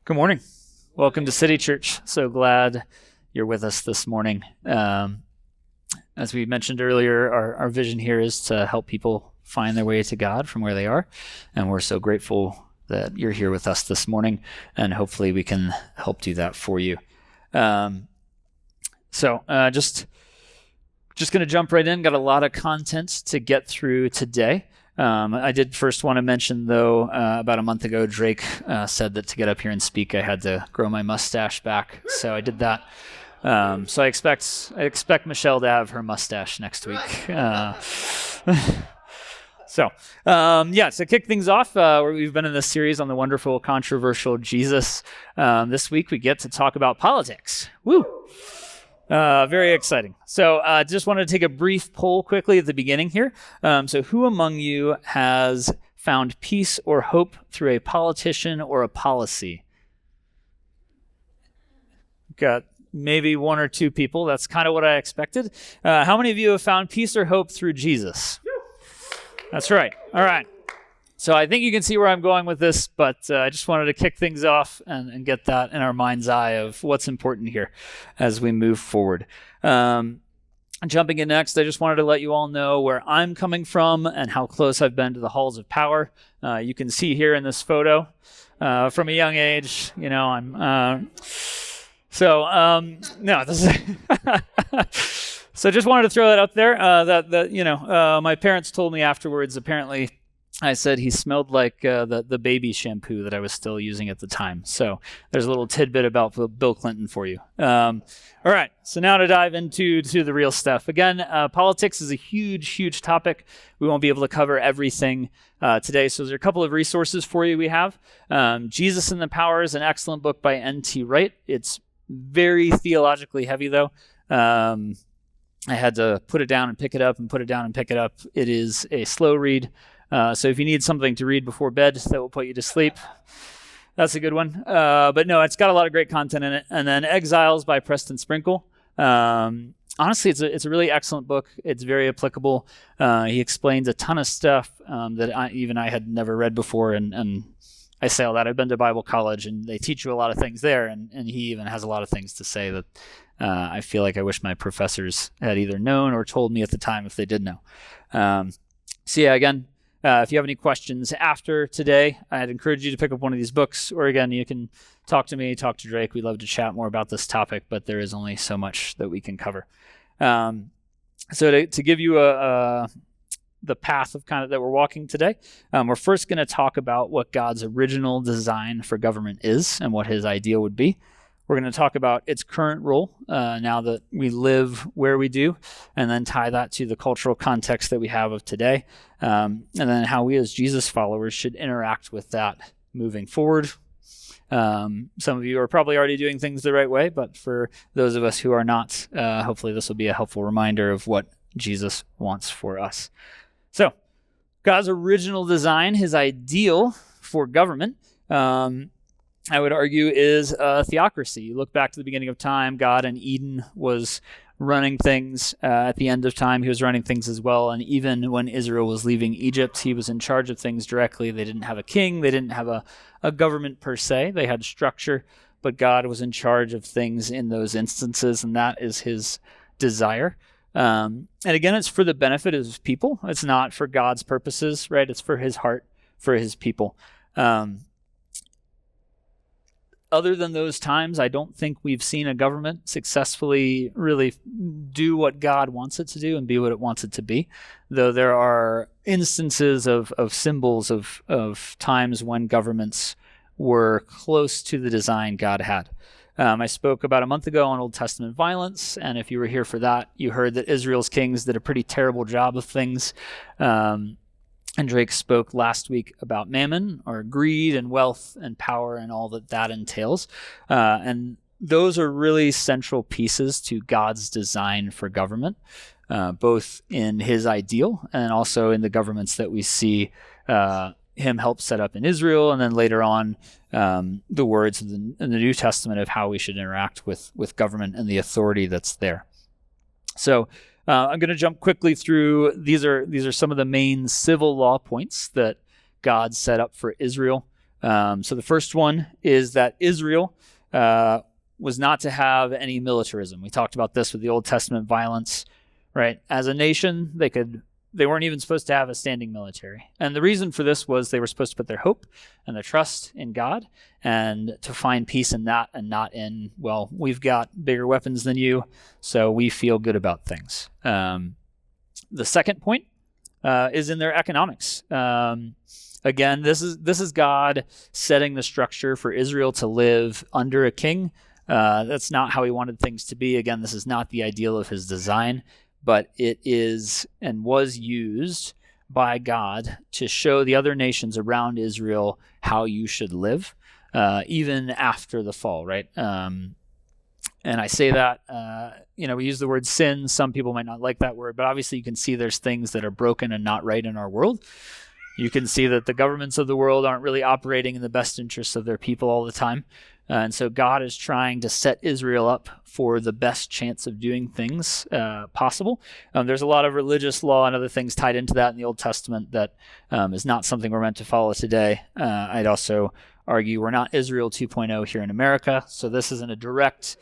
Good morning. Welcome to City Church. So glad you're with us this morning. As we mentioned earlier, our vision here is to help people find their way to God from where they are. And we're so grateful that you're here with us this morning. And hopefully we can help do that for you. Just going to jump right in. Got a lot of content to get through today. I did first want to mention, though, about a month ago, Drake said that to get up here and speak, I had to grow my mustache back. So I did that. So I expect Michelle to have her mustache next week. To kick things off, we've been in this series on the wonderful, controversial Jesus. This week we get to talk about politics. Woo! Very exciting. So just wanted to take a brief poll quickly at the beginning here. So who among you has found peace or hope through a politician or a policy? Got maybe one or two people. That's kind of what I expected. How many of you have found peace or hope through Jesus? That's right. All right. So I think you can see where I'm going with this, but I just wanted to kick things off and get that in our mind's eye of what's important here as we move forward. Jumping in next, I just wanted to let you all know where I'm coming from and how close I've been to the halls of power. You can see here in this photo from a young age, So just wanted to throw that up there. My parents told me afterwards, apparently, I said he smelled like the baby shampoo that I was still using at the time. So there's a little tidbit about Bill Clinton for you. All right, so now to dive into the real stuff. Again, politics is a huge topic. We won't be able to cover everything today, so there's a couple of resources for you we have. Jesus and the Power is an excellent book by N.T. Wright. It's very theologically heavy, though. I had to put it down and pick it up and put it down and pick it up. It is a slow read. So if you need something to read before bed that will put you to sleep, that's a good one. But no, it's got a lot of great content in it. And then Exiles by Preston Sprinkle. Honestly, it's a really excellent book. It's very applicable. He explains a ton of stuff that I had never read before. And I say all that. I've been to Bible college, and they teach you a lot of things there. And he even has a lot of things to say that I feel like I wish my professors had either known or told me at the time if they did know. If you have any questions after today, I'd encourage you to pick up one of these books, or again, you can talk to me, talk to Drake. We'd love to chat more about this topic, but there is only so much that we can cover. To give you the path of kind of that we're walking today, we're first going to talk about what God's original design for government is and what his ideal would be. We're going to talk about its current role now that we live where we do, and then tie that to the cultural context that we have of today, and then how we as Jesus followers should interact with that moving forward. Some of you are probably already doing things the right way, but for those of us who are not, hopefully this will be a helpful reminder of what Jesus wants for us. So, God's original design, his ideal for government, I would argue, is a theocracy. You look back to the beginning of time, God in Eden was running things. At the end of time, he was running things as well. And even when Israel was leaving Egypt, he was in charge of things directly. They didn't have a king. They didn't have a government per se. They had structure, but God was in charge of things in those instances, and that is his desire. And again, it's for the benefit of his people. It's not for God's purposes, right? It's for his heart, for his people. Other than those times, I don't think we've seen a government successfully really do what God wants it to do and be what it wants it to be, though there are instances of symbols of times when governments were close to the design God had. I spoke about a month ago on Old Testament violence, and if you were here for that, you heard that Israel's kings did a pretty terrible job of things. And Drake spoke last week about mammon, or greed and wealth and power and all that entails. And those are really central pieces to God's design for government, both in his ideal and also in the governments that we see him help set up in Israel, and then later on the words in the New Testament of how we should interact with government and the authority that's there. So I'm going to jump quickly through. These are some of the main civil law points that God set up for Israel. So the first one is that Israel was not to have any militarism. We talked about this with the Old Testament violence, right? As a nation, they weren't even supposed to have a standing military. And the reason for this was they were supposed to put their hope and their trust in God and to find peace in that and not in, well, we've got bigger weapons than you, so we feel good about things. The second point is in their economics. Again, this is God setting the structure for Israel to live under a king. That's not how he wanted things to be. Again, this is not the ideal of his design, but it is and was used by God to show the other nations around Israel how you should live, even after the fall, right? And I say that, we use the word sin. Some people might not like that word, but obviously you can see there's things that are broken and not right in our world. You can see that the governments of the world aren't really operating in the best interests of their people all the time. And so God is trying to set Israel up for the best chance of doing things possible. There's a lot of religious law and other things tied into that in the Old Testament that is not something we're meant to follow today. I'd also argue we're not Israel 2.0 here in America, so this isn't a direct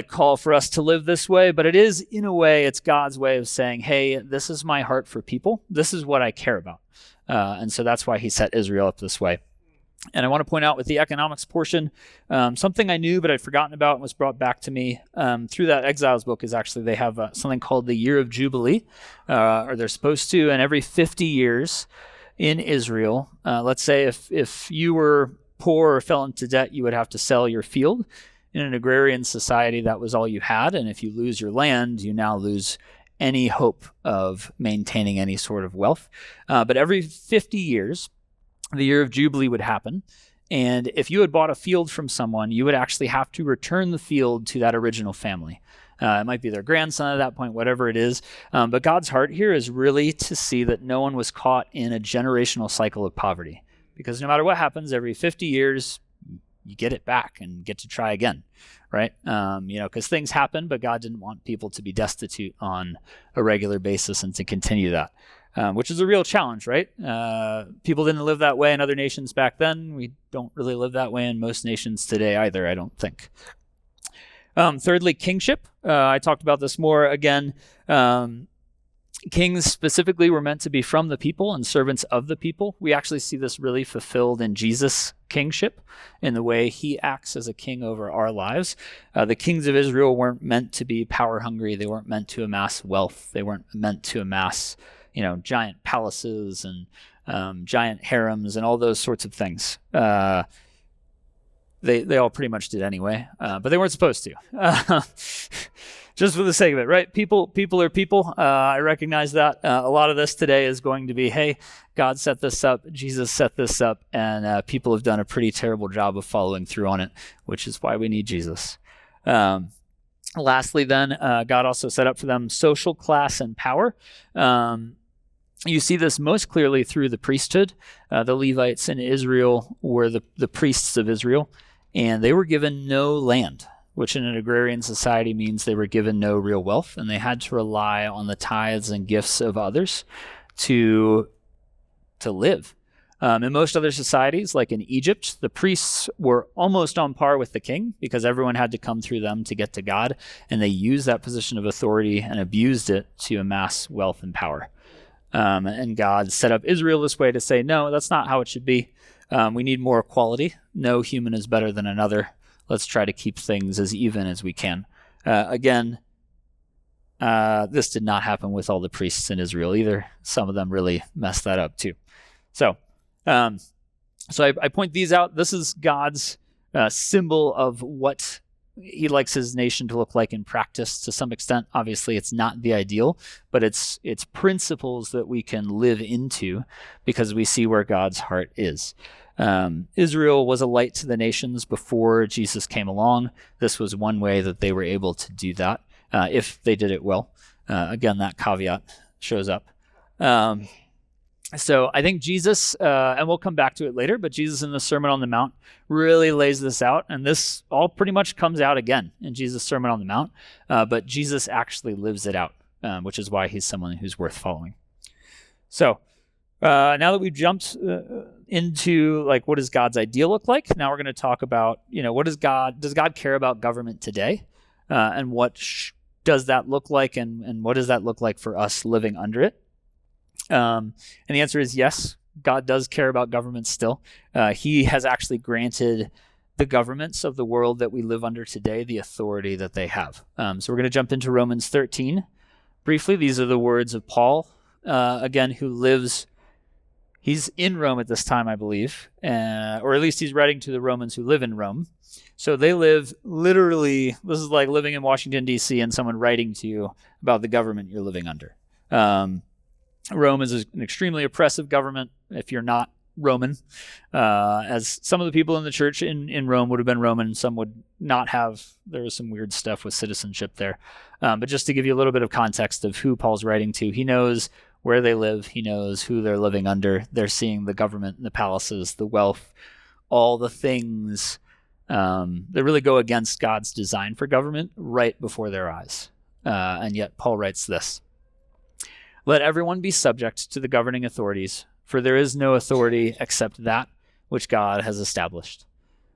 call for us to live this way, but it is, in a way, it's God's way of saying, hey, this is my heart for people. This is what I care about. And so that's why he set Israel up this way. And I want to point out with the economics portion, something I knew but I'd forgotten about and was brought back to me through that Exiles book is actually they have something called the Year of Jubilee, or they're supposed to, and every 50 years in Israel, let's say if you were poor or fell into debt, you would have to sell your field. In an agrarian society, that was all you had, and if you lose your land, you now lose any hope of maintaining any sort of wealth. But every 50 years, the Year of Jubilee would happen, and if you had bought a field from someone, you would actually have to return the field to that original family. It might be their grandson at that point, whatever it is. But God's heart here is really to see that no one was caught in a generational cycle of poverty, because no matter what happens, every 50 years, you get it back and get to try again, right? Because things happen, but God didn't want people to be destitute on a regular basis and to continue that, which is a real challenge, right? People didn't live that way in other nations back then. We don't really live that way in most nations today either, I don't think. Thirdly, kingship. I talked about this more again. Kings specifically were meant to be from the people and servants of the people. We actually see this really fulfilled in Jesus' kingship, in the way he acts as a king over our lives. The kings of Israel weren't meant to be power hungry. They weren't meant to amass wealth. They weren't meant to amass, giant palaces and giant harems and all those sorts of things. They all pretty much did anyway, but they weren't supposed to. Just for the sake of it, right? People are people. I recognize that. A lot of this today is going to be, hey, God set this up, Jesus set this up, and people have done a pretty terrible job of following through on it, which is why we need Jesus. Lastly, then, God also set up for them social class and power. You see this most clearly through the priesthood. The Levites in Israel were the priests of Israel, and they were given no land, which in an agrarian society means they were given no real wealth, and they had to rely on the tithes and gifts of others to live. In most other societies, like in Egypt, the priests were almost on par with the king because everyone had to come through them to get to God, and they used that position of authority and abused it to amass wealth and power. And God set up Israel this way to say, no, that's not how it should be. We need more equality. No human is better than another. Let's try to keep things as even as we can. Again, this did not happen with all the priests in Israel either. Some of them really messed that up too. So I point these out. This is God's symbol of what he likes his nation to look like in practice to some extent. Obviously, it's not the ideal, but it's principles that we can live into because we see where God's heart is. Israel was a light to the nations before Jesus came along. This was one way that they were able to do that, if they did it well. Again, that caveat shows up. So I think Jesus, and we'll come back to it later, but Jesus in the Sermon on the Mount really lays this out, and this all pretty much comes out again in Jesus' Sermon on the Mount, but Jesus actually lives it out, which is why he's someone who's worth following. So Now that we've jumped into like what does God's ideal look like, now we're going to talk about, what does God care about government today, and what does that look like, and what does that look like for us living under it? And the answer is yes, God does care about government still. He has actually granted the governments of the world that we live under today the authority that they have. So we're going to jump into Romans 13 briefly. These are the words of Paul, again, who lives. He's in Rome at this time, I believe, or at least he's writing to the Romans who live in Rome. So they live literally, this is like living in Washington, D.C., and someone writing to you about the government you're living under. Rome is an extremely oppressive government if you're not Roman, as some of the people in the church in Rome would have been Roman, some would not have. There was some weird stuff with citizenship there. But just to give you a little bit of context of who Paul's writing to, he knows where they live. He knows who they're living under. They're seeing the government, the palaces, the wealth, all the things that really go against God's design for government right before their eyes. And yet Paul writes this: "Let everyone be subject to the governing authorities, for there is no authority except that which God has established.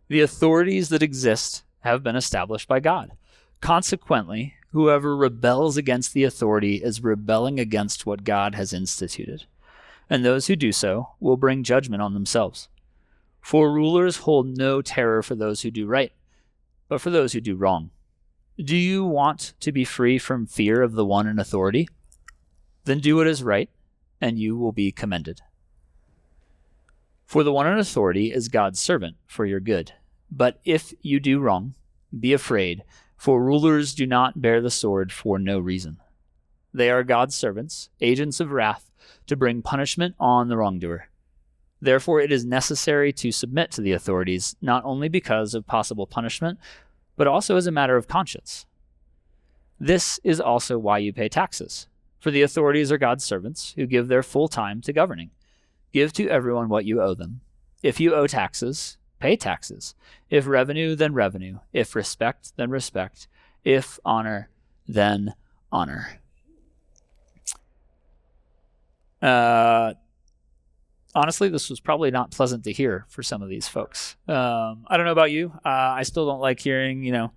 The authorities that exist have been established by God. Consequently, whoever rebels against the authority is rebelling against what God has instituted, and those who do so will bring judgment on themselves. For rulers hold no terror for those who do right, but for those who do wrong. Do you want to be free from fear of the one in authority? Then do what is right, and you will be commended. For the one in authority is God's servant for your good. But if you do wrong, be afraid, for rulers do not bear the sword for no reason. They are God's servants, agents of wrath, to bring punishment on the wrongdoer. Therefore it is necessary to submit to the authorities, not only because of possible punishment, but also as a matter of conscience. This is also why you pay taxes, for the authorities are God's servants who give their full time to governing. Give to everyone what you owe them. If you owe taxes, pay taxes. If revenue, then revenue. If respect, then respect. If honor, then honor." Honestly, this was probably not pleasant to hear for some of these folks. I don't know about you. I still don't like hearing,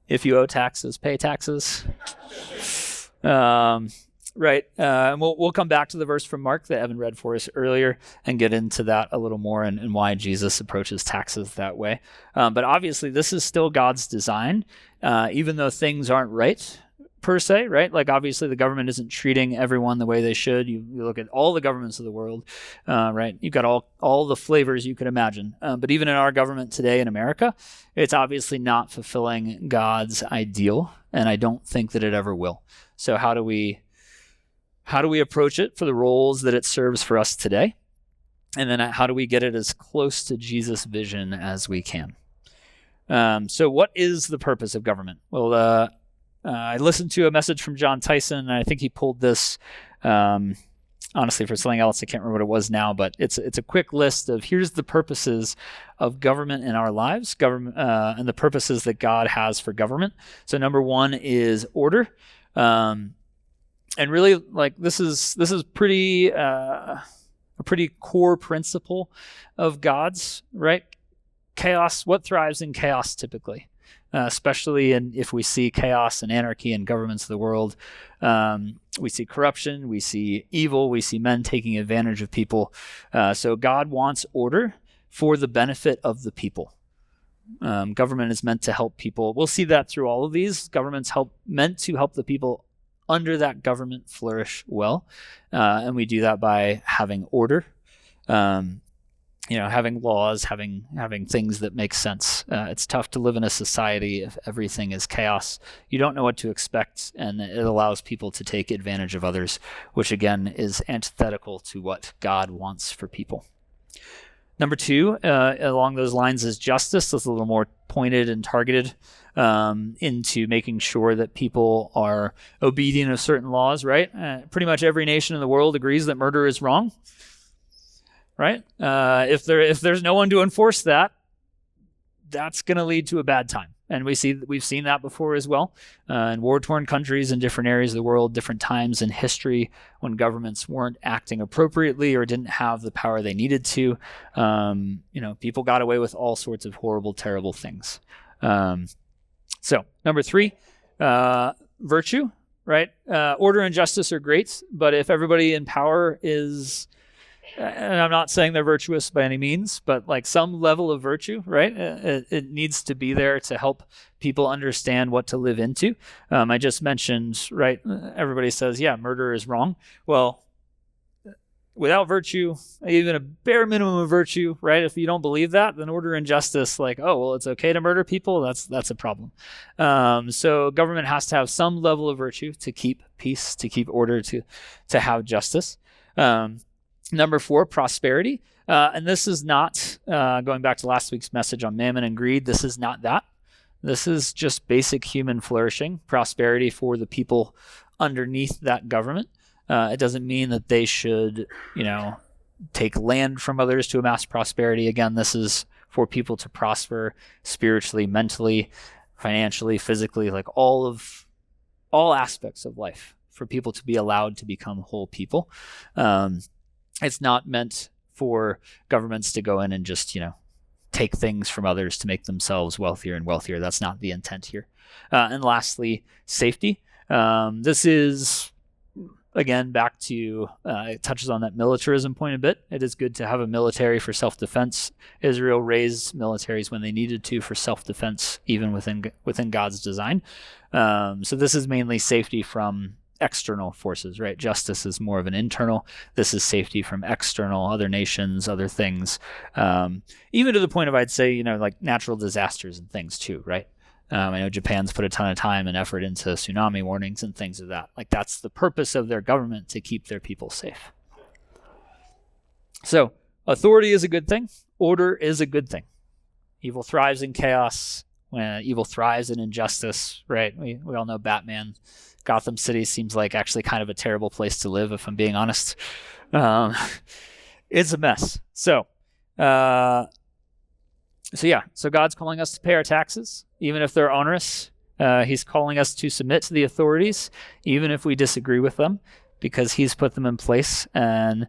if you owe taxes, pay taxes. Right. And we'll come back to the verse from Mark that Evan read for us earlier and get into that a little more and why Jesus approaches taxes that way. But obviously, this is still God's design, even though things aren't right per se, right? Like obviously the government isn't treating everyone the way they should. You look at all the governments of the world, right? You've got all the flavors you could imagine. But even in our government today in America, it's obviously not fulfilling God's ideal, and I don't think that it ever will. So how do we approach it for the roles that it serves for us today? And then how do we get it as close to Jesus' vision as we can? So what is the purpose of government? Well, I listened to a message from John Tyson, and I think he pulled this, honestly, for something else. I can't remember what it was now, but it's a quick list of here's the purposes of government in our lives, government, and the purposes that God has for government. So number one is order. And really, like this is pretty a pretty core principle of God's, right? Chaos. What thrives in chaos typically, especially if we see chaos and anarchy in governments of the world. We see corruption, we see evil, we see men taking advantage of people. So God wants order for the benefit of the people. Government is meant to help people. We'll see that through all of these. Government's meant to help the people under that government flourish well. And we do that by having order, having laws, having things that make sense. It's tough to live in a society if everything is chaos. You don't know what to expect, and it allows people to take advantage of others, which again is antithetical to what God wants for people. Number two, along those lines, is justice. That's a little more pointed and targeted into making sure that people are obedient of certain laws, right? Pretty much every nation in the world agrees that murder is wrong, right? If there's no one to enforce that, that's going to lead to a bad time. And we've seen that before as well in war-torn countries in different areas of the world, different times in history when governments weren't acting appropriately or didn't have the power they needed to. People got away with all sorts of horrible, terrible things. So number 3, virtue, right? Order and justice are great, but if everybody in power is, and I'm not saying they're virtuous by any means, but like some level of virtue, right? It needs to be there to help people understand what to live into. I just mentioned, right? Everybody says, yeah, murder is wrong. Well, without virtue, even a bare minimum of virtue, right? If you don't believe that, then order and justice, like, oh, well, it's okay to murder people. That's a problem. So government has to have some level of virtue to keep peace, to keep order, to have justice. Number 4, prosperity. And this is not, going back to last week's message on mammon and greed, this is not that. This is just basic human flourishing, prosperity for the people underneath that government. It doesn't mean that they should, take land from others to amass prosperity. Again, this is for people to prosper spiritually, mentally, financially, physically, like all aspects of life, for people to be allowed to become whole people. It's not meant for governments to go in and just, take things from others to make themselves wealthier and wealthier. That's not the intent here. And lastly, safety. This is, again, back to, it touches on that militarism point a bit. It is good to have a military for self-defense. Israel raised militaries when they needed to for self-defense, even within God's design. So this is mainly safety from external forces, right? Justice is more of an internal. This is safety from external, other nations, other things. Even to the point of, I'd say, like natural disasters and things too, right? I know Japan's put a ton of time and effort into tsunami warnings and things of that. Like that's the purpose of their government, to keep their people safe. So authority is a good thing. Order is a good thing. Evil thrives in chaos. When evil thrives in injustice, right? We all know Batman. Gotham City seems like actually kind of a terrible place to live, if I'm being honest. It's a mess. So God's calling us to pay our taxes, even if they're onerous. He's calling us to submit to the authorities, even if we disagree with them, because he's put them in place, and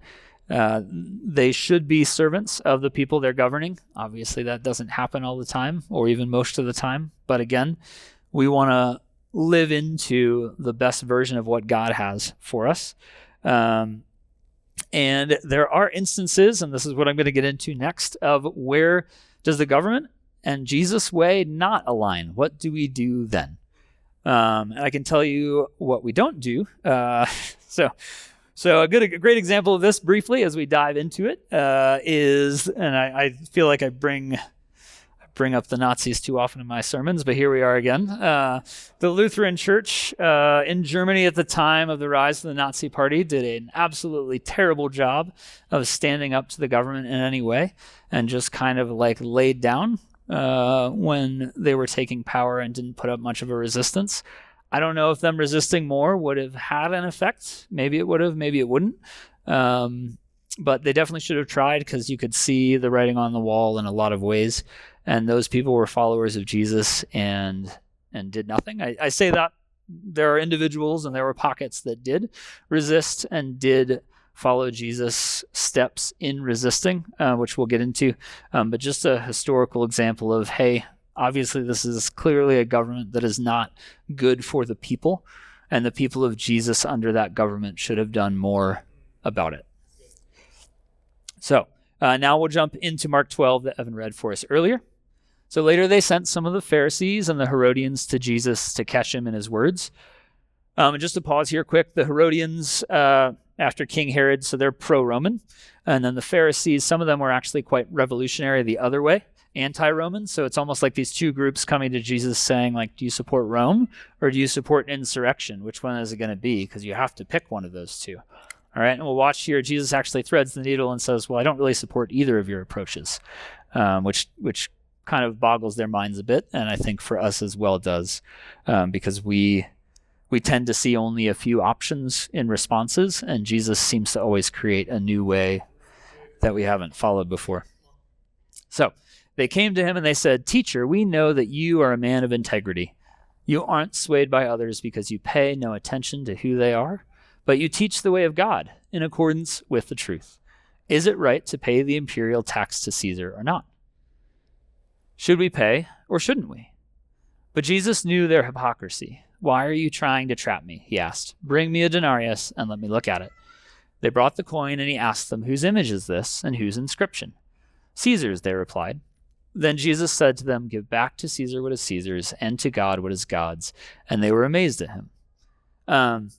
they should be servants of the people they're governing. Obviously, that doesn't happen all the time, or even most of the time. But again, we want to live into the best version of what God has for us. And there are instances, and this is what I'm going to get into next, of where does the government and Jesus' way not align? What do we do then? And I can tell you what we don't do. So a great example of this, briefly, as we dive into it, is, and I feel like I bring up the Nazis too often in my sermons, but here we are again. The Lutheran Church in Germany at the time of the rise of the Nazi Party did an absolutely terrible job of standing up to the government in any way, and just kind of like laid down when they were taking power and didn't put up much of a resistance. I don't know if them resisting more would have had an effect. Maybe it would have, maybe it wouldn't. But they definitely should have tried, because you could see the writing on the wall in a lot of ways. And those people were followers of Jesus and did nothing. I say that there are individuals and there were pockets that did resist and did follow Jesus' steps in resisting, which we'll get into. But just a historical example of, hey, obviously this is clearly a government that is not good for the people, and the people of Jesus under that government should have done more about it. So now we'll jump into Mark 12 that Evan read for us earlier. So later they sent some of the Pharisees and the Herodians to Jesus to catch him in his words. And just to pause here quick, the Herodians, after King Herod, so they're pro-Roman. And then the Pharisees, some of them were actually quite revolutionary the other way, anti-Roman. So it's almost like these two groups coming to Jesus saying, like, do you support Rome or do you support insurrection? Which one is it going to be? Because you have to pick one of those two. All right, and we'll watch here. Jesus actually threads the needle and says, well, I don't really support either of your approaches, which kind of boggles their minds a bit, and I think for us as well does, because we tend to see only a few options in responses, and Jesus seems to always create a new way that we haven't followed before. So They came to him and they said, "Teacher, we know that you are a man of integrity. You aren't swayed by others because you pay no attention to who they are, but you teach the way of God in accordance with the truth. Is it right to pay the imperial tax to Caesar or not? Should we pay or shouldn't we?" But Jesus knew their hypocrisy. "Why are you trying to trap me?" he asked. "Bring me a denarius and let me look at it." They brought the coin, and he asked them, "Whose image is this and whose inscription?" "Caesar's," they replied. Then Jesus said to them, "Give back to Caesar what is Caesar's, and to God what is God's." And they were amazed at him.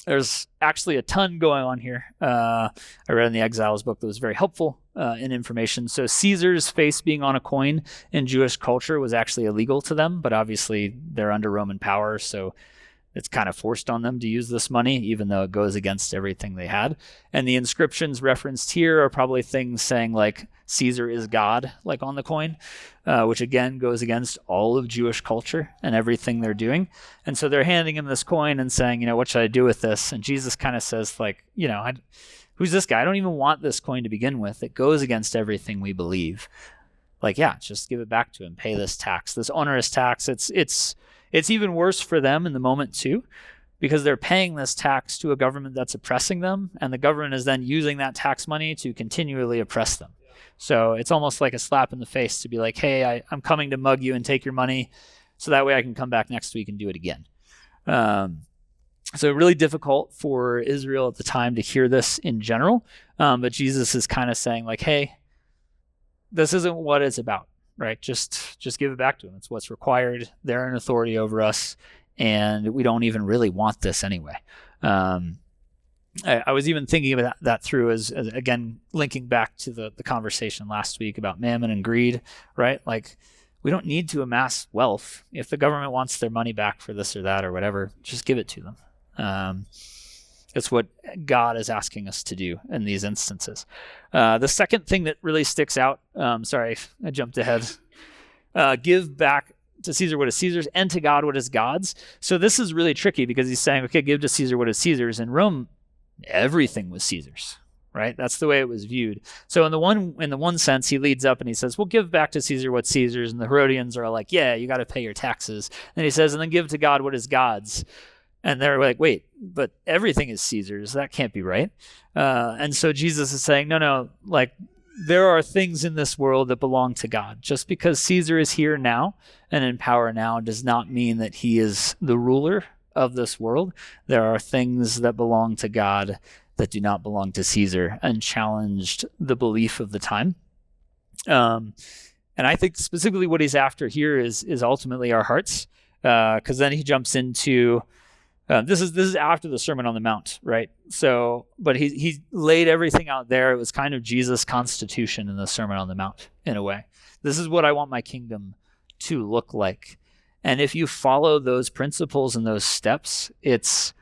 There's actually a ton going on here. I read in the Exiles book that was very helpful in information. So Caesar's face being on a coin in Jewish culture was actually illegal to them, but obviously they're under Roman power, so it's kind of forced on them to use this money, even though it goes against everything they had. And the inscriptions referenced here are probably things saying like Caesar is God, like on the coin, which again goes against all of Jewish culture and everything they're doing. And so they're handing him this coin and saying, what should I do with this? And Jesus kind of says like, who's this guy? I don't even want this coin to begin with. It goes against everything we believe. Like, yeah, just give it back to him. Pay this tax, this onerous tax. It's even worse for them in the moment too, because they're paying this tax to a government that's oppressing them, and the government is then using that tax money to continually oppress them. So it's almost like a slap in the face to be like, hey, I'm coming to mug you and take your money, so that way I can come back next week and do it again. So really difficult for Israel at the time to hear this in general, but Jesus is kind of saying like, hey, this isn't what it's about. Right? Just give it back to them. It's what's required. They're in authority over us, and we don't even really want this anyway. I was even thinking about that through as again, linking back to the conversation last week about mammon and greed, right? Like, we don't need to amass wealth. If the government wants their money back for this or that or whatever, just give it to them. It's what God is asking us to do in these instances. The second thing that really sticks out, sorry, I jumped ahead. Give back to Caesar what is Caesar's, and to God what is God's. So this is really tricky because he's saying, okay, give to Caesar what is Caesar's. In Rome, everything was Caesar's, right? That's the way it was viewed. So in the one sense, he leads up and he says, well, give back to Caesar what's Caesar's. And the Herodians are like, yeah, you got to pay your taxes. And he says, and then give to God what is God's. And they're like, wait, but everything is Caesar's. That can't be right. And so Jesus is saying, no, like, there are things in this world that belong to God. Just because Caesar is here now and in power now does not mean that he is the ruler of this world. There are things that belong to God that do not belong to Caesar, and challenged the belief of the time. And I think specifically what he's after here is ultimately our hearts, because then he jumps into... This is after the Sermon on the Mount, right? So, but he laid everything out there. It was kind of Jesus' constitution in the Sermon on the Mount, in a way. This is what I want my kingdom to look like. And if you follow those principles and those steps, it's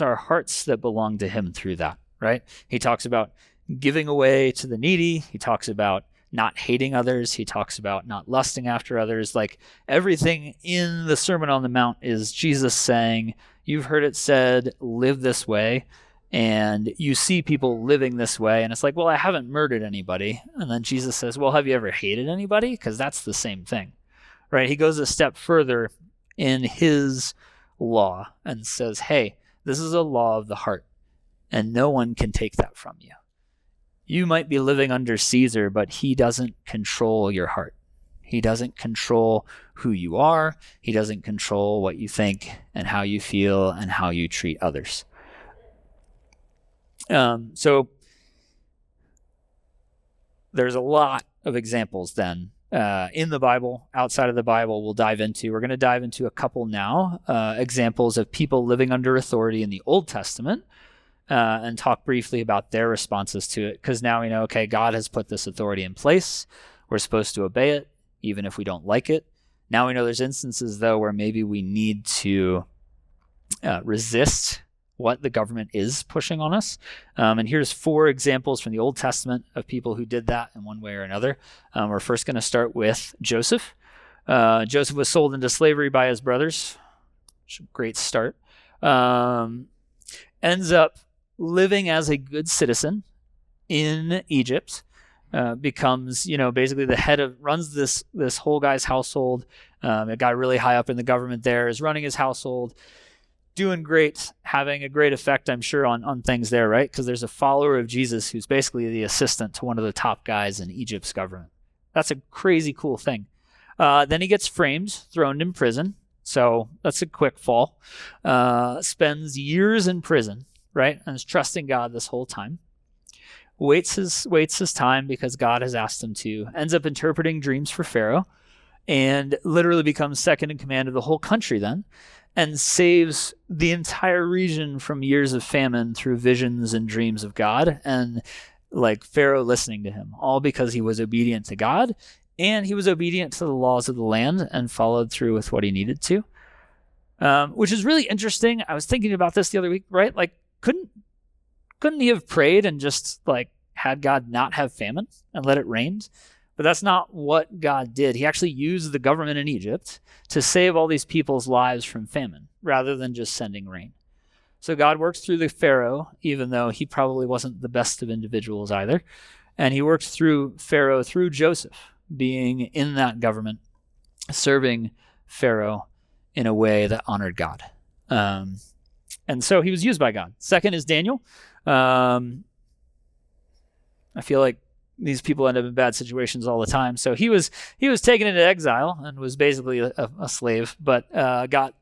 our hearts that belong to him through that, right? He talks about giving away to the needy. He talks about not hating others. He talks about not lusting after others. Like, everything in the Sermon on the Mount is Jesus saying, you've heard it said, live this way. And you see people living this way. And it's like, well, I haven't murdered anybody. And then Jesus says, well, have you ever hated anybody? Because that's the same thing, right? He goes a step further in his law and says, hey, this is a law of the heart, and no one can take that from you. You might be living under Caesar, but he doesn't control your heart. He doesn't control who you are. He doesn't control what you think and how you feel and how you treat others. So there's a lot of examples then in the Bible, outside of the Bible, we'll dive into. We're going to dive into a couple now, examples of people living under authority in the Old Testament, and talk briefly about their responses to it, because now we know, okay, God has put this authority in place. We're supposed to obey it, even if we don't like it. Now we know there's instances, though, where maybe we need to resist what the government is pushing on us. And here's 4 examples from the Old Testament of people who did that in one way or another. We're first going to start with Joseph. Joseph was sold into slavery by his brothers. Which is a great start. Ends up living as a good citizen in Egypt, becomes, basically the head of, runs this whole guy's household. A guy really high up in the government there is running his household, doing great, having a great effect, I'm sure, on things there, right? Because there's a follower of Jesus who's basically the assistant to one of the top guys in Egypt's government. That's a crazy cool thing. Then he gets framed, thrown in prison. So that's a quick fall. Spends years in prison, right? And is trusting God this whole time. Waits his time because God has asked him to. Ends up interpreting dreams for Pharaoh and literally becomes second in command of the whole country then, and saves the entire region from years of famine through visions and dreams of God and like Pharaoh listening to him, all because he was obedient to God and he was obedient to the laws of the land and followed through with what he needed to, which is really interesting. I was thinking about this the other week, right? Like, couldn't he have prayed and just like had God not have famine and let it rain? But that's not what God did. He actually used the government in Egypt to save all these people's lives from famine rather than just sending rain. So God works through the Pharaoh, even though he probably wasn't the best of individuals either. And he works through Pharaoh, through Joseph being in that government, serving Pharaoh in a way that honored God. And so he was used by God. Second is Daniel. I feel like these people end up in bad situations all the time. So he was taken into exile and was basically a slave, but got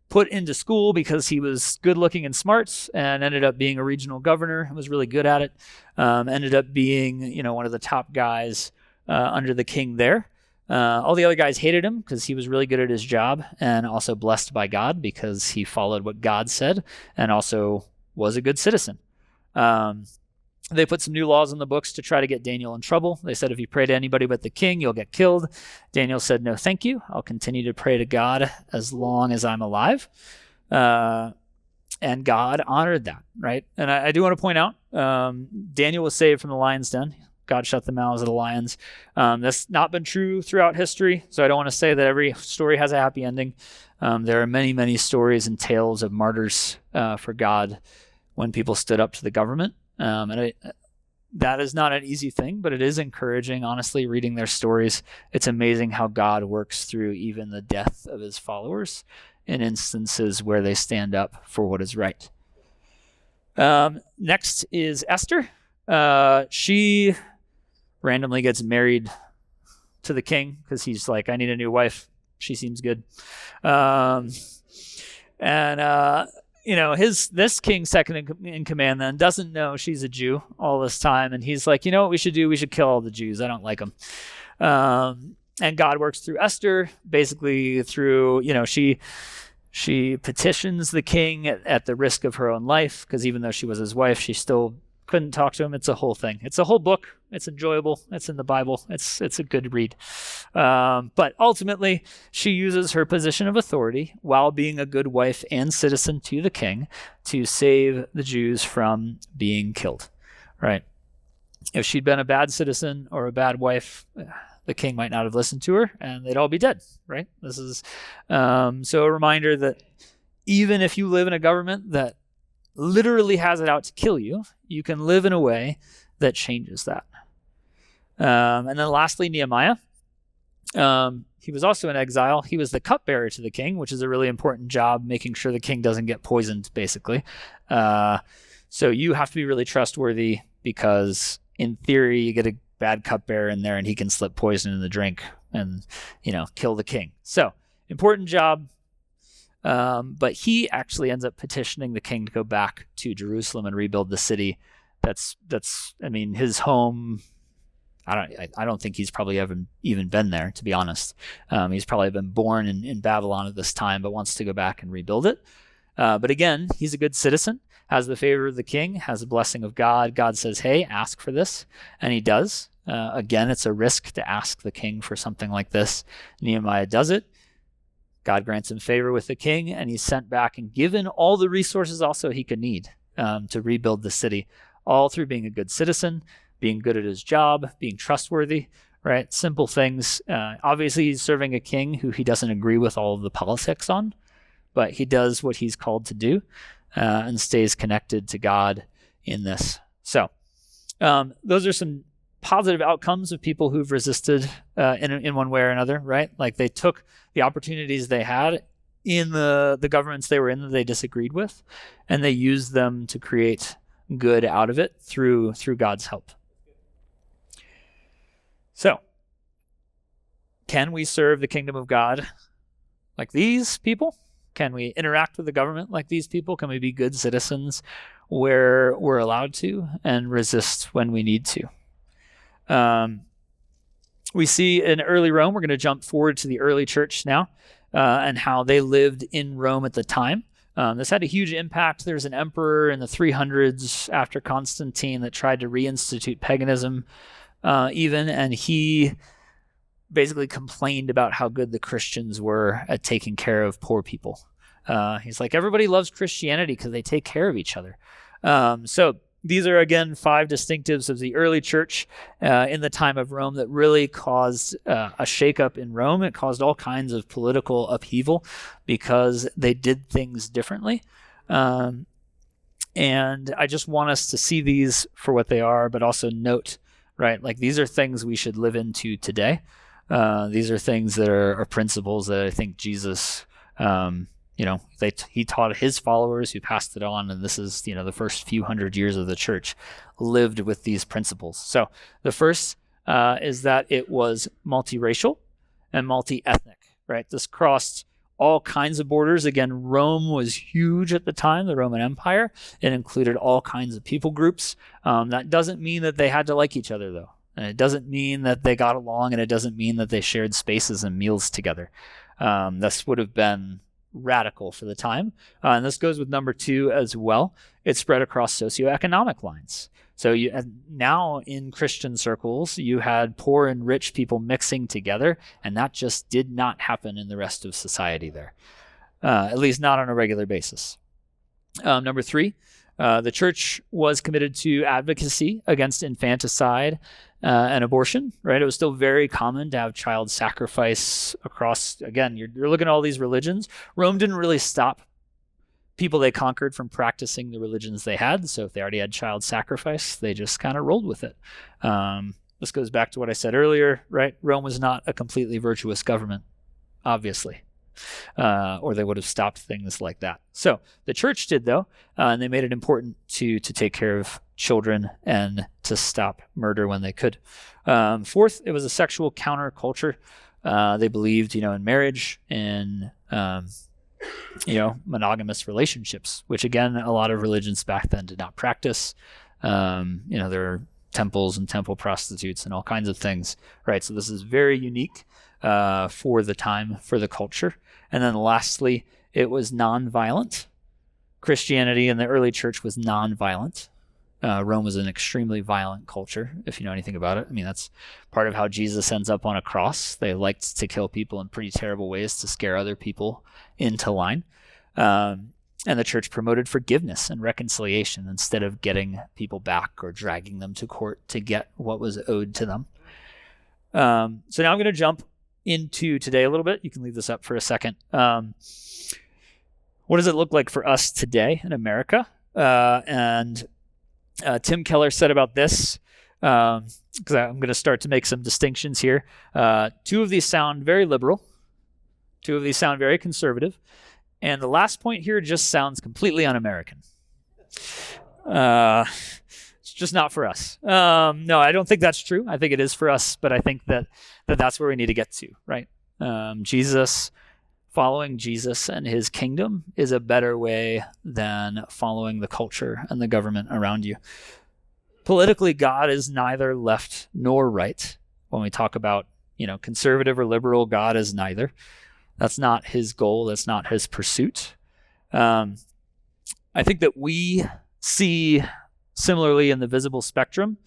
put into school because he was good looking and smart, and ended up being a regional governor and was really good at it. Ended up being one of the top guys under the king there. All the other guys hated him because he was really good at his job, and also blessed by God because he followed what God said and also was a good citizen. They put some new laws in the books to try to get Daniel in trouble. They said, if you pray to anybody but the king, you'll get killed. Daniel said, no, thank you. I'll continue to pray to God as long as I'm alive. And God honored that, right? And I do want to point out, Daniel was saved from the lion's den. God shut the mouths of the lions. That's not been true throughout history, so I don't want to say that every story has a happy ending. There are many, many stories and tales of martyrs for God when people stood up to the government. That is not an easy thing, but it is encouraging, honestly, reading their stories. It's amazing how God works through even the death of his followers in instances where they stand up for what is right. Next is Esther. She randomly gets married to the king because he's like, I need a new wife. She seems good. This king second in command then doesn't know she's a Jew all this time. And he's like, you know what we should do? We should kill all the Jews. I don't like them. And God works through Esther, basically through, she petitions the king at the risk of her own life, because even though she was his wife, she still couldn't talk to him. It's a whole thing. It's a whole book. It's enjoyable. It's in the Bible. It's a good read. But ultimately, she uses her position of authority while being a good wife and citizen to the king to save the Jews from being killed, right? If she'd been a bad citizen or a bad wife, the king might not have listened to her and they'd all be dead, right? This is so a reminder that even if you live in a government that literally has it out to kill you, you can live in a way that changes that. And then lastly, Nehemiah. He was also in exile. He was the cupbearer to the king, which is a really important job, making sure the king doesn't get poisoned, basically. So you have to be really trustworthy because, in theory, you get a bad cupbearer in there and he can slip poison in the drink and, kill the king. So, important job. But he actually ends up petitioning the king to go back to Jerusalem and rebuild the city. That's his home. I don't think he's probably ever even been there, to be honest. He's probably been born in Babylon at this time, but wants to go back and rebuild it. But again, he's a good citizen, has the favor of the king, has the blessing of God. God says, hey, ask for this. And he does. Again, it's a risk to ask the king for something like this. Nehemiah does it. God grants him favor with the king, and he's sent back and given all the resources also he could need to rebuild the city, all through being a good citizen, being good at his job, being trustworthy, right? Simple things. Obviously, he's serving a king who he doesn't agree with all of the politics on, but he does what he's called to do and stays connected to God in this. So those are some positive outcomes of people who've resisted in one way or another, right? Like they took the opportunities they had in the governments they were in that they disagreed with, and they used them to create good out of it through God's help. So, can we serve the kingdom of God like these people? Can we interact with the government like these people? Can we be good citizens where we're allowed to and resist when we need to? We see in early Rome, we're going to jump forward to the early church now, and how they lived in Rome at the time. This had a huge impact. There's an emperor in the 300s after Constantine that tried to reinstitute paganism and he basically complained about how good the Christians were at taking care of poor people. He's like, everybody loves Christianity because they take care of each other. So these are, again, 5 distinctives of the early church in the time of Rome that really caused a shakeup in Rome. It caused all kinds of political upheaval because they did things differently. And I just want us to see these for what they are, but also note, right, like these are things we should live into today. These are things that are principles that I think Jesus, he taught his followers who passed it on, and this is, the first few hundred years of the church lived with these principles. So the first is that it was multiracial and multi-ethnic, right? This crossed all kinds of borders. Again, Rome was huge at the time, the Roman Empire. It included all kinds of people groups. That doesn't mean that they had to like each other, though. And it doesn't mean that they got along, and it doesn't mean that they shared spaces and meals together. This would have been radical for the time. And this goes with number 2 as well. It spread across socioeconomic lines. So now in Christian circles, you had poor and rich people mixing together, and that just did not happen in the rest of society there, at least not on a regular basis. Number 3, the church was committed to advocacy against infanticide and abortion, right? It was still very common to have child sacrifice across, again, you're looking at all these religions. Rome didn't really stop people they conquered from practicing the religions they had. So if they already had child sacrifice, they just kind of rolled with it. This goes back to what I said earlier, right? Rome was not a completely virtuous government, obviously. Or they would have stopped things like that. So the church did, though, and they made it important to take care of children and to stop murder when they could. 4th, it was a sexual counterculture. They believed, in marriage and monogamous relationships, which again, a lot of religions back then did not practice. There are temples and temple prostitutes and all kinds of things, right? So this is very unique for the time, for the culture. And then lastly, it was nonviolent. Christianity in the early church was nonviolent. Rome was an extremely violent culture, if you know anything about it. I mean, that's part of how Jesus ends up on a cross. They liked to kill people in pretty terrible ways to scare other people into line. And the church promoted forgiveness and reconciliation instead of getting people back or dragging them to court to get what was owed to them. So now I'm going to jump into today a little bit. You can leave this up for a second. What does it look like for us today in America? And Tim Keller said about this, because I'm going to start to make some distinctions here. 2 of these sound very liberal. 2 of these sound very conservative. And the last point here just sounds completely un-American. It's just not for us. No, I don't think that's true. I think it is for us, but I think that's where we need to get to, right? Following Jesus and his kingdom is a better way than following the culture and the government around you. Politically, God is neither left nor right. When we talk about, conservative or liberal, God is neither. That's not his goal. That's not his pursuit. I think that we see similarly in the visible spectrum,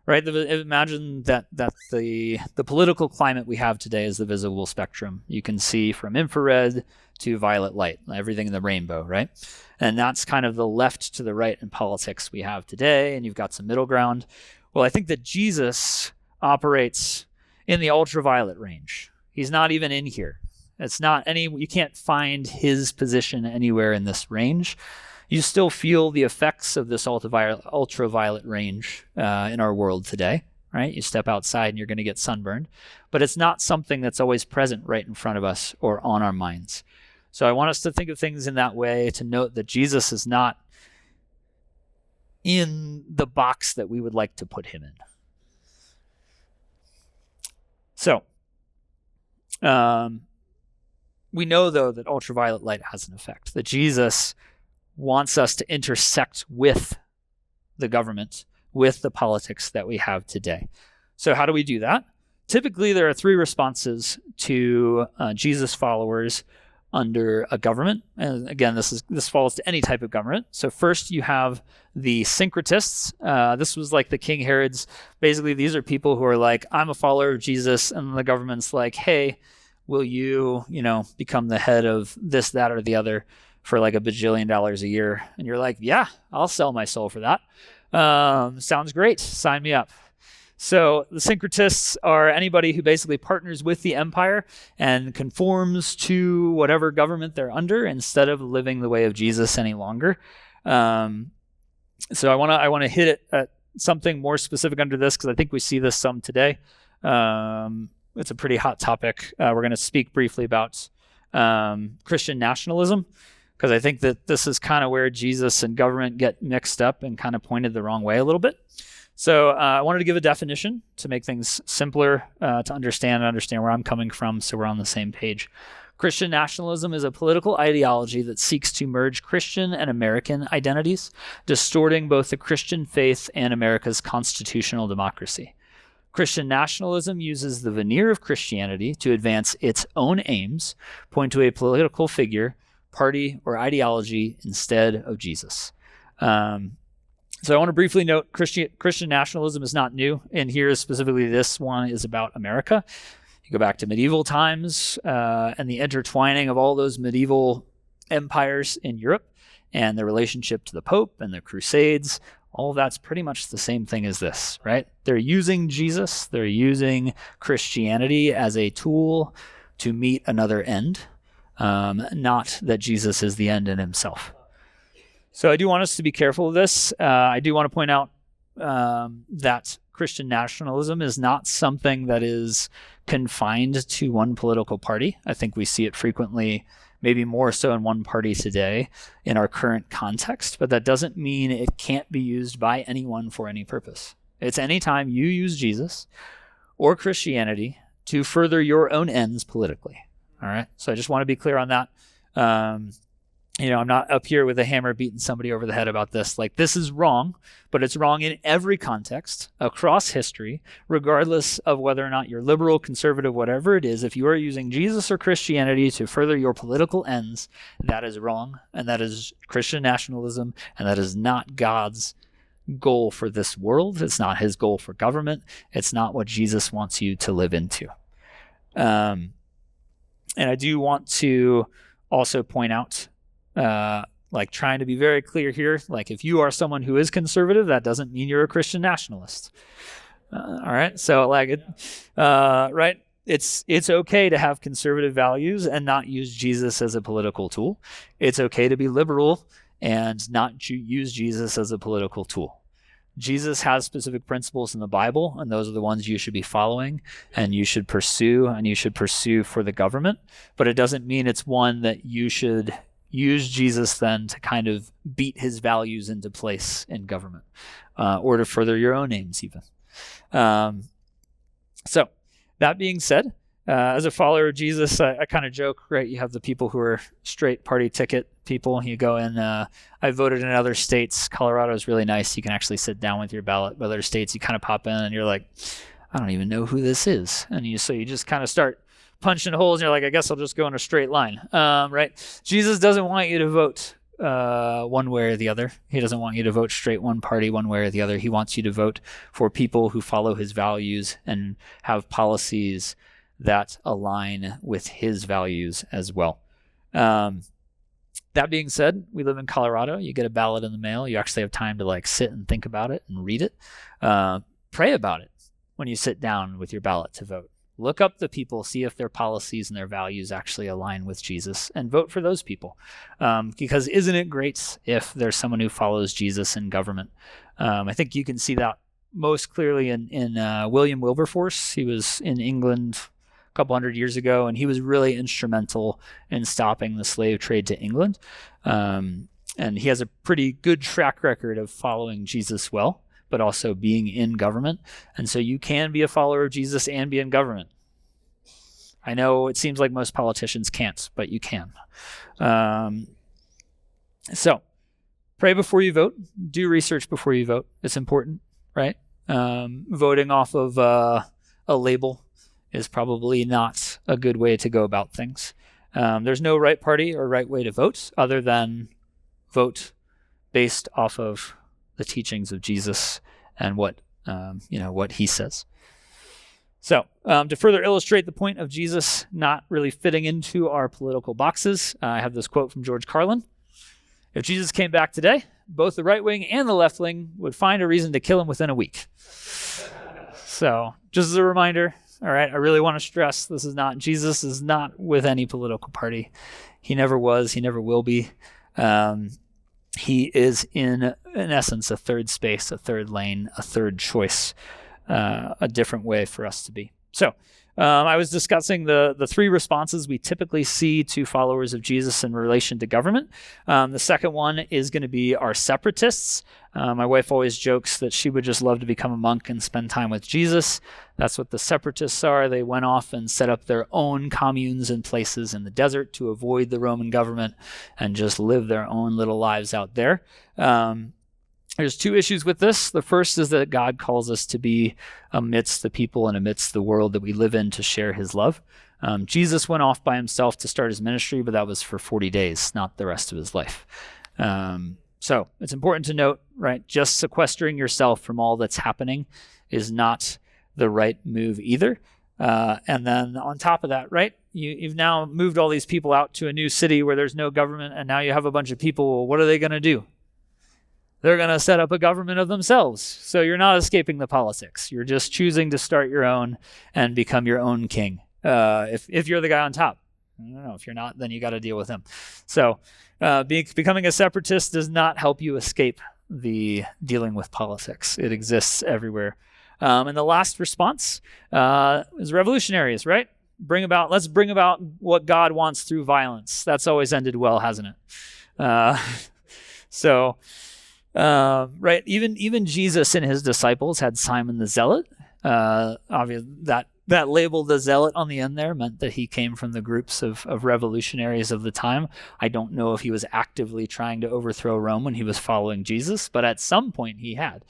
right? Imagine that the political climate we have today is the visible spectrum. You can see from infrared to violet light, everything in the rainbow, right? And that's kind of the left to the right in politics we have today, and you've got some middle ground. Well, I think that Jesus operates in the ultraviolet range. He's not even in here. You can't find his position anywhere in this range. You still feel the effects of this ultraviolet range in our world today, right? You step outside and you're going to get sunburned, but it's not something that's always present right in front of us or on our minds. So I want us to think of things in that way, to note that Jesus is not in the box that we would like to put him in. So, we know, though, that ultraviolet light has an effect, that Jesus wants us to intersect with the government, with the politics that we have today. So how do we do that? Typically, there are three responses to Jesus followers under a government. And again, this falls to any type of government. So first you have the syncretists. This was like the King Herods. Basically, these are people who are like, I'm a follower of Jesus, and the government's like, hey, will you, become the head of this, that, or the other for like $1 bajillion a year? And you're like, yeah, I'll sell my soul for that. Sounds great. Sign me up. So the syncretists are anybody who basically partners with the empire and conforms to whatever government they're under instead of living the way of Jesus any longer. So I want to hit it at something more specific under this, because I think we see this some today. It's a pretty hot topic. We're going to speak briefly about Christian nationalism, because I think that this is kind of where Jesus and government get mixed up and kind of pointed the wrong way a little bit. So I wanted to give a definition to make things simpler to understand where I'm coming from, so we're on the same page. Christian nationalism is a political ideology that seeks to merge Christian and American identities, distorting both the Christian faith and America's constitutional democracy. Christian nationalism uses the veneer of Christianity to advance its own aims, point to a political figure, party, or ideology instead of Jesus. So I want to briefly note Christian nationalism is not new, and here specifically this one is about America. You go back to medieval times and the intertwining of all those medieval empires in Europe and the relationship to the Pope and the Crusades. All of that's pretty much the same thing as this, right? They're using Jesus, they're using Christianity as a tool to meet another end, not that Jesus is the end in himself. So I do want us to be careful of this. I do want to point out that Christian nationalism is not something that is confined to one political party. I think we see it frequently, maybe more so in one party today in our current context, but that doesn't mean it can't be used by anyone for any purpose. It's anytime you use Jesus or Christianity to further your own ends politically. All right. So I just want to be clear on that. I'm not up here with a hammer beating somebody over the head about this. Like, this is wrong, but it's wrong in every context across history, regardless of whether or not you're liberal, conservative, whatever it is. If you are using Jesus or Christianity to further your political ends, that is wrong, and that is Christian nationalism, and that is not God's goal for this world. It's not his goal for government. It's not what Jesus wants you to live into. And I do want to also point out, trying to be very clear here, like, if you are someone who is conservative, that doesn't mean you're a Christian nationalist. All right. So right. It's okay to have conservative values and not use Jesus as a political tool. It's okay to be liberal and not use Jesus as a political tool. Jesus has specific principles in the Bible, and those are the ones you should be following and you should pursue for the government. But it doesn't mean it's one that you should use Jesus then to kind of beat his values into place in government, or to further your own aims even. So that being said, as a follower of Jesus, I kind of joke, right? You have the people who are straight party ticket people. You go in, I voted in other states. Colorado is really nice. You can actually sit down with your ballot. But other states, you kind of pop in and you're like, I don't even know who this is. And you just kind of start punching holes, and you're like, I guess I'll just go in a straight line, right? Jesus doesn't want you to vote one way or the other. He doesn't want you to vote straight one party one way or the other. He wants you to vote for people who follow his values and have policies that align with his values as well. That being said, we live in Colorado. You get a ballot in the mail. You actually have time to sit and think about it and read it. Pray about it when you sit down with your ballot to vote. Look up the people, see if their policies and their values actually align with Jesus, and vote for those people. Because isn't it great if there's someone who follows Jesus in government? I think you can see that most clearly in William Wilberforce. He was in England a couple hundred years ago, and he was really instrumental in stopping the slave trade to England. And he has a pretty good track record of following Jesus well, but also being in government. And so you can be a follower of Jesus and be in government. I know it seems like most politicians can't, but you can. So pray before you vote. Do research before you vote. It's important, right? Voting off of a label is probably not a good way to go about things. There's no right party or right way to vote other than vote based off of the teachings of Jesus and what he says. So to further illustrate the point of Jesus not really fitting into our political boxes, I have this quote from George Carlin. If Jesus came back today, both the right wing and the left wing would find a reason to kill him within a week. So just as a reminder, all right, I really want to stress Jesus is not with any political party. He never was, he never will be. He is in essence, a third space, a third lane, a third choice, a different way for us to be. So I was discussing the three responses we typically see to followers of Jesus in relation to government. The second one is going to be our separatists. My wife always jokes that she would just love to become a monk and spend time with Jesus. That's what the separatists are. They went off and set up their own communes and places in the desert to avoid the Roman government and just live their own little lives out there. There's two issues with this. The first is that God calls us to be amidst the people and amidst the world that we live in to share his love. Jesus went off by himself to start his ministry, but that was for 40 days, not the rest of his life. So it's important to note, right, just sequestering yourself from all that's happening is not the right move either. And then on top of that, right, you've now moved all these people out to a new city where there's no government, and now you have a bunch of people. Well, what are they going to do? They're going to set up a government of themselves. So you're not escaping the politics. You're just choosing to start your own and become your own king. If you're the guy on top. I don't know. If you're not, then you got to deal with him. So becoming a separatist does not help you escape the dealing with politics. It exists everywhere. And the last response is revolutionaries, right? Let's bring about what God wants through violence. That's always ended well, hasn't it? Right, even Jesus and his disciples had Simon the Zealot. Obviously, that label, the Zealot, on the end there meant that he came from the groups of revolutionaries of the time. I don't know if he was actively trying to overthrow Rome when he was following Jesus, but at some point he had.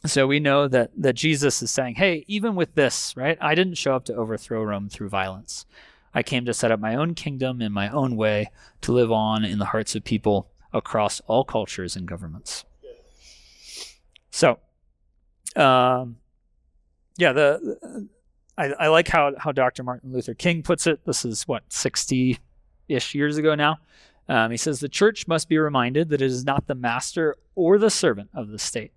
So we know that Jesus is saying, hey, even with this, right, I didn't show up to overthrow Rome through violence. I came to set up my own kingdom in my own way to live on in the hearts of people across all cultures and governments. So, I like how Dr. Martin Luther King puts it. This is 60-ish years ago now. He says, the church must be reminded that it is not the master or the servant of the state.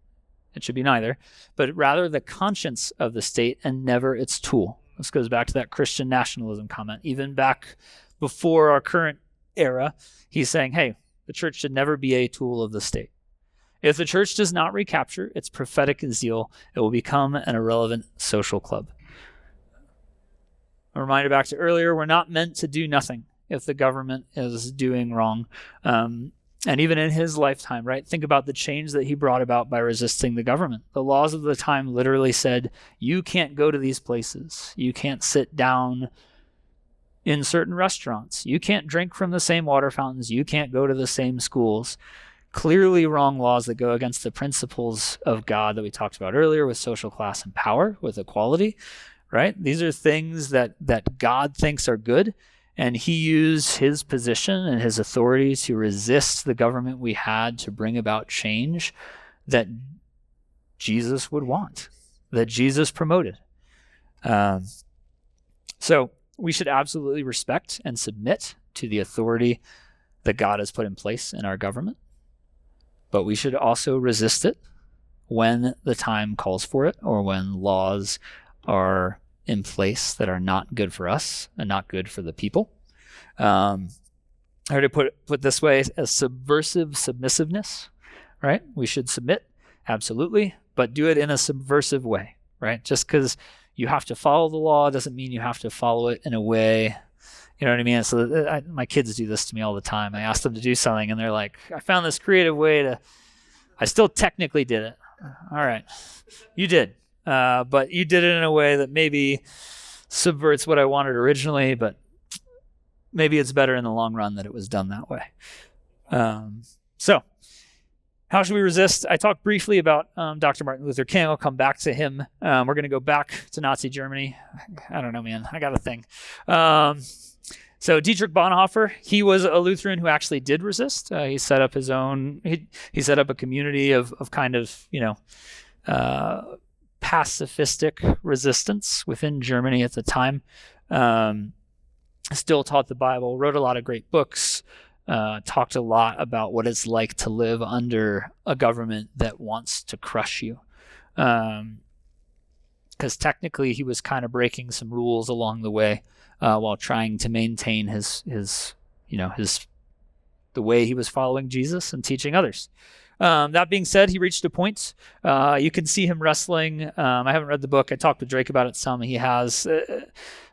It should be neither, but rather the conscience of the state and never its tool. This goes back to that Christian nationalism comment. Even back before our current era, he's saying, hey, the church should never be a tool of the state. If the church does not recapture its prophetic zeal, it will become an irrelevant social club. A reminder back to earlier, we're not meant to do nothing if the government is doing wrong. And even in his lifetime, right? Think about the change that he brought about by resisting the government. The laws of the time literally said, you can't go to these places. You can't sit down in certain restaurants. You can't drink from the same water fountains. You can't go to the same schools. Clearly wrong laws that go against the principles of God that we talked about earlier with social class and power, with equality, right? These are things that God thinks are good. And he used his position and his authority to resist the government we had to bring about change that Jesus would want, that Jesus promoted. So we should absolutely respect and submit to the authority that God has put in place in our government. But we should also resist it when the time calls for it or when laws are in place that are not good for us and not good for the people. I heard it put this way as subversive submissiveness, right? We should submit, absolutely, but do it in a subversive way, right? Just because you have to follow the law doesn't mean you have to follow it in a way, you know what I mean? So my kids do this to me all the time. I ask them to do something, and they're like, I found this creative way to, I still technically did it. All right, you did. But you did it in a way that maybe subverts what I wanted originally, but maybe it's better in the long run that it was done that way. So how should we resist? I talked briefly about Dr. Martin Luther King. I'll come back to him. We're going to go back to Nazi Germany. I don't know, man. I got a thing. So Dietrich Bonhoeffer, he was a Lutheran who actually did resist. He set up his own, he set up a community of kind of, pacifistic resistance within Germany at the time. Still taught the Bible, wrote a lot of great books, talked a lot about what it's like to live under a government that wants to crush you. Because technically he was kind of breaking some rules along the way while trying to maintain the way he was following Jesus and teaching others. That being said, he reached a point. You can see him wrestling. I haven't read the book. I talked with Drake about it some. He has.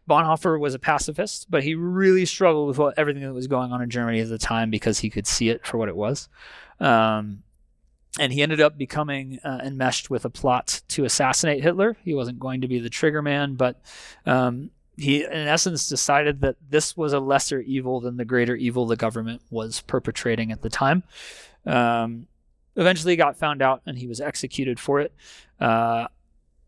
Bonhoeffer was a pacifist, but he really struggled with everything that was going on in Germany at the time because he could see it for what it was. And he ended up becoming enmeshed with a plot to assassinate Hitler. He wasn't going to be the trigger man, but he, in essence, decided that this was a lesser evil than the greater evil the government was perpetrating at the time. Eventually got found out, and he was executed for it.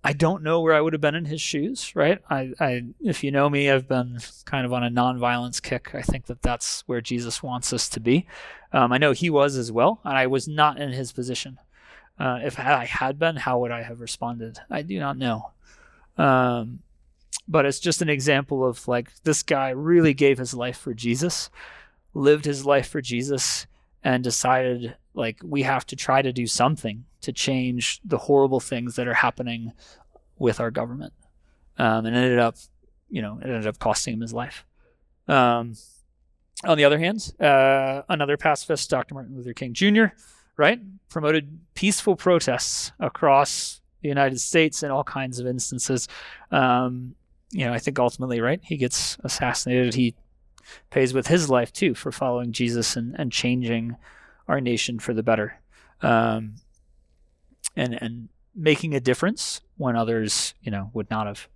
I don't know where I would have been in his shoes, right? If you know me, I've been kind of on a nonviolence kick. I think that that's where Jesus wants us to be. I know he was as well, and I was not in his position. If I had been, how would I have responded? I do not know. But it's just an example of like this guy really gave his life for Jesus, lived his life for Jesus, and decided like we have to try to do something to change the horrible things that are happening with our government. And it ended up costing him his life. On the other hand, another pacifist, Dr. Martin Luther King Jr., right, promoted peaceful protests across the United States in all kinds of instances. I think ultimately, right, he gets assassinated. He pays with his life too for following Jesus and changing our nation for the better, and making a difference when others would not have.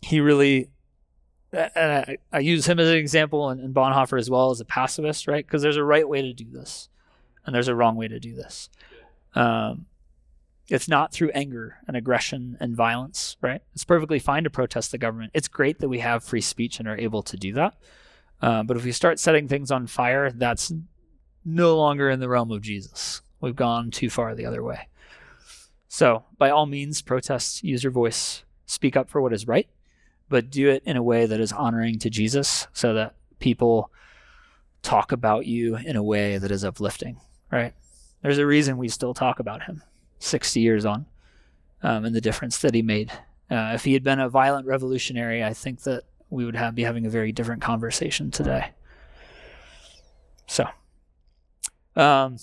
He really, and I use him as an example, and Bonhoeffer as well as a pacifist, right? Because there's a right way to do this, and there's a wrong way to do this. It's not through anger and aggression and violence, right? It's perfectly fine to protest the government. It's great that we have free speech and are able to do that. But if we start setting things on fire, that's no longer in the realm of Jesus. We've gone too far the other way. So by all means, protest, use your voice, speak up for what is right, but do it in a way that is honoring to Jesus so that people talk about you in a way that is uplifting, right? There's a reason we still talk about him 60 years on, and the difference that he made. If he had been a violent revolutionary, I think that we would be having a very different conversation today. So to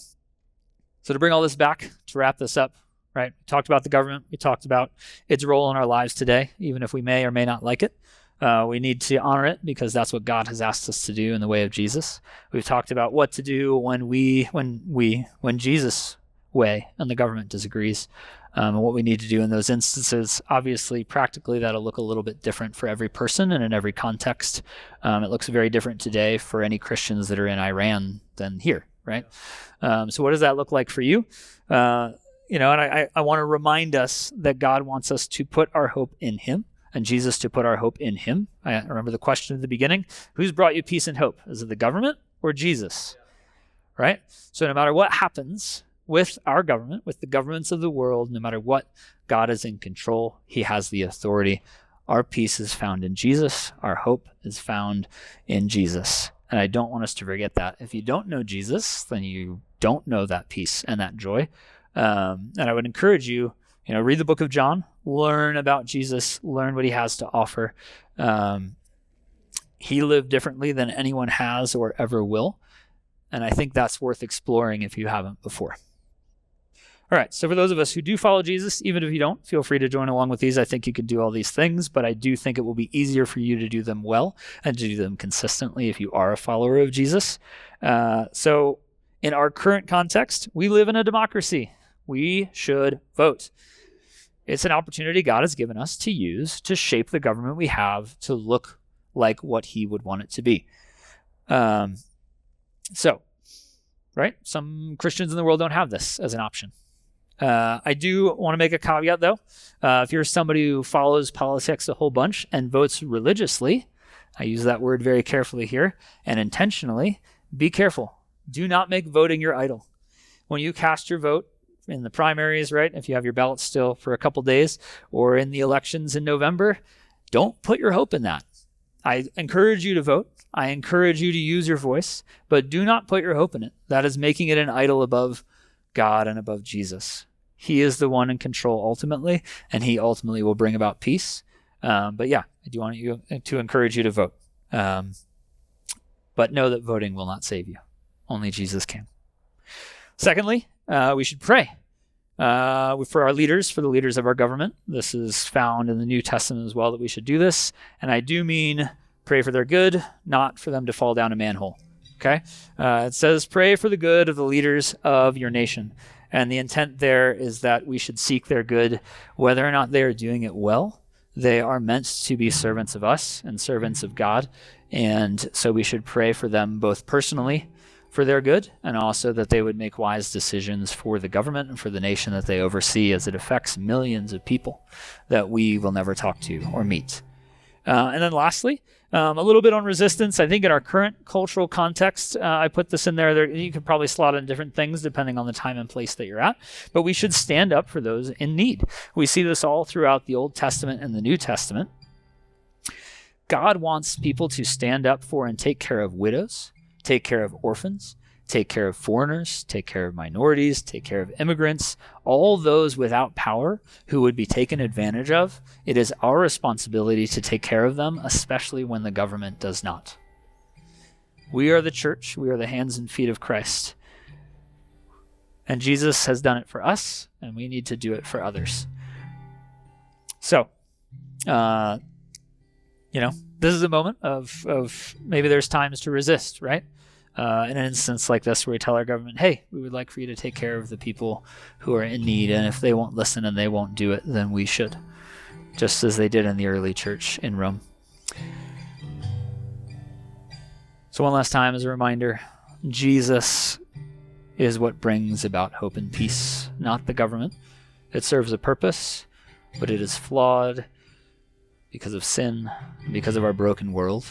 bring all this back, to wrap this up, right? We talked about the government. We talked about its role in our lives today, even if we may or may not like it. We need to honor it because that's what God has asked us to do in the way of Jesus. We've talked about what to do when Jesus' way and the government disagrees, and what we need to do in those instances. Obviously, practically, that'll look a little bit different for every person and in every context. It looks very different today for any Christians that are in Iran than here, right? So what does that look like for you? And I want to remind us that God wants us to put our hope in him, and Jesus to put our hope in him. I remember the question at the beginning: who's brought you peace and hope? Is it the government or Jesus? Right? So no matter what happens with our government, with the governments of the world, no matter what, God is in control. He has the authority. Our peace is found in Jesus. Our hope is found in Jesus. And I don't want us to forget that. If you don't know Jesus, then you don't know that peace and that joy. And I would encourage you, read the book of John, learn about Jesus, learn what he has to offer. He lived differently than anyone has or ever will. And I think that's worth exploring if you haven't before. All right, so for those of us who do follow Jesus, even if you don't, feel free to join along with these. I think you could do all these things, but I do think it will be easier for you to do them well and to do them consistently if you are a follower of Jesus. So in our current context, we live in a democracy. We should vote. It's an opportunity God has given us to use to shape the government we have to look like what he would want it to be. Right? Some Christians in the world don't have this as an option. I do want to make a caveat, though. If you're somebody who follows politics a whole bunch and votes religiously, I use that word very carefully here, and intentionally, be careful. Do not make voting your idol. When you cast your vote in the primaries, right, if you have your ballot still for a couple days, or in the elections in November, don't put your hope in that. I encourage you to vote. I encourage you to use your voice, but do not put your hope in it. That is making it an idol above God and above Jesus. He is the one in control ultimately, and he ultimately will bring about peace. But yeah, I do want to encourage you to vote. But know that voting will not save you. Only Jesus can. Secondly, we should pray for our leaders, for the leaders of our government. This is found in the New Testament as well, that we should do this. And I do mean pray for their good, not for them to fall down a manhole. Okay? It says, pray for the good of the leaders of your nation. And the intent there is that we should seek their good, whether or not they are doing it well. They are meant to be servants of us and servants of God. And so we should pray for them both personally for their good, and also that they would make wise decisions for the government and for the nation that they oversee, as it affects millions of people that we will never talk to or meet. And then lastly, a little bit on resistance. I think in our current cultural context, I put this in there. You could probably slot in different things depending on the time and place that you're at, but we should stand up for those in need. We see this all throughout the Old Testament and the New Testament. God wants people to stand up for and take care of widows, take care of orphans, take care of foreigners, take care of minorities, take care of immigrants, all those without power who would be taken advantage of. It is our responsibility to take care of them, especially when the government does not. We are the church. We are the hands and feet of Christ. And Jesus has done it for us, and we need to do it for others. So, this is a moment of maybe there's times to resist, right? In an instance like this where we tell our government, hey, we would like for you to take care of the people who are in need, and if they won't listen and they won't do it, then we should, just as they did in the early church in Rome. So one last time as a reminder, Jesus is what brings about hope and peace, not the government. It serves a purpose, but it is flawed because of sin, because of our broken world.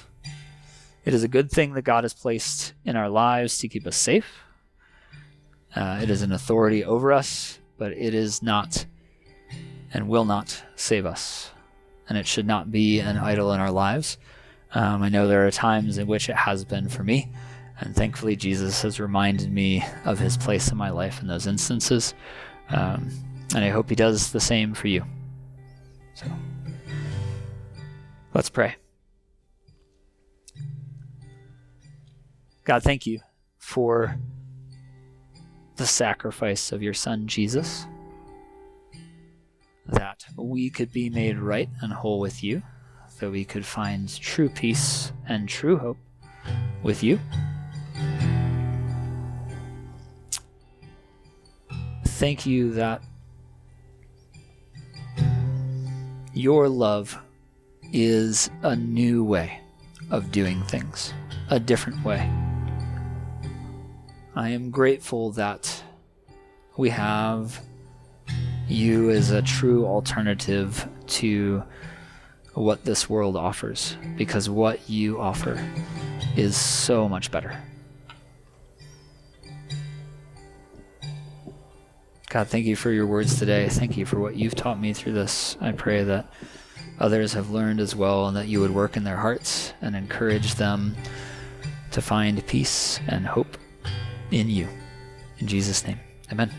It is a good thing that God has placed in our lives to keep us safe. It is an authority over us, but it is not and will not save us. And it should not be an idol in our lives. I know there are times in which it has been for me, and thankfully Jesus has reminded me of his place in my life in those instances. And I hope he does the same for you. So, let's pray. God, thank you for the sacrifice of your Son, Jesus, that we could be made right and whole with you, that we could find true peace and true hope with you. Thank you that your love is a new way of doing things, a different way. I am grateful that we have you as a true alternative to what this world offers, because what you offer is so much better. God, thank you for your words today. Thank you for what you've taught me through this. I pray that others have learned as well, and that you would work in their hearts and encourage them to find peace and hope in you. In Jesus' name, amen.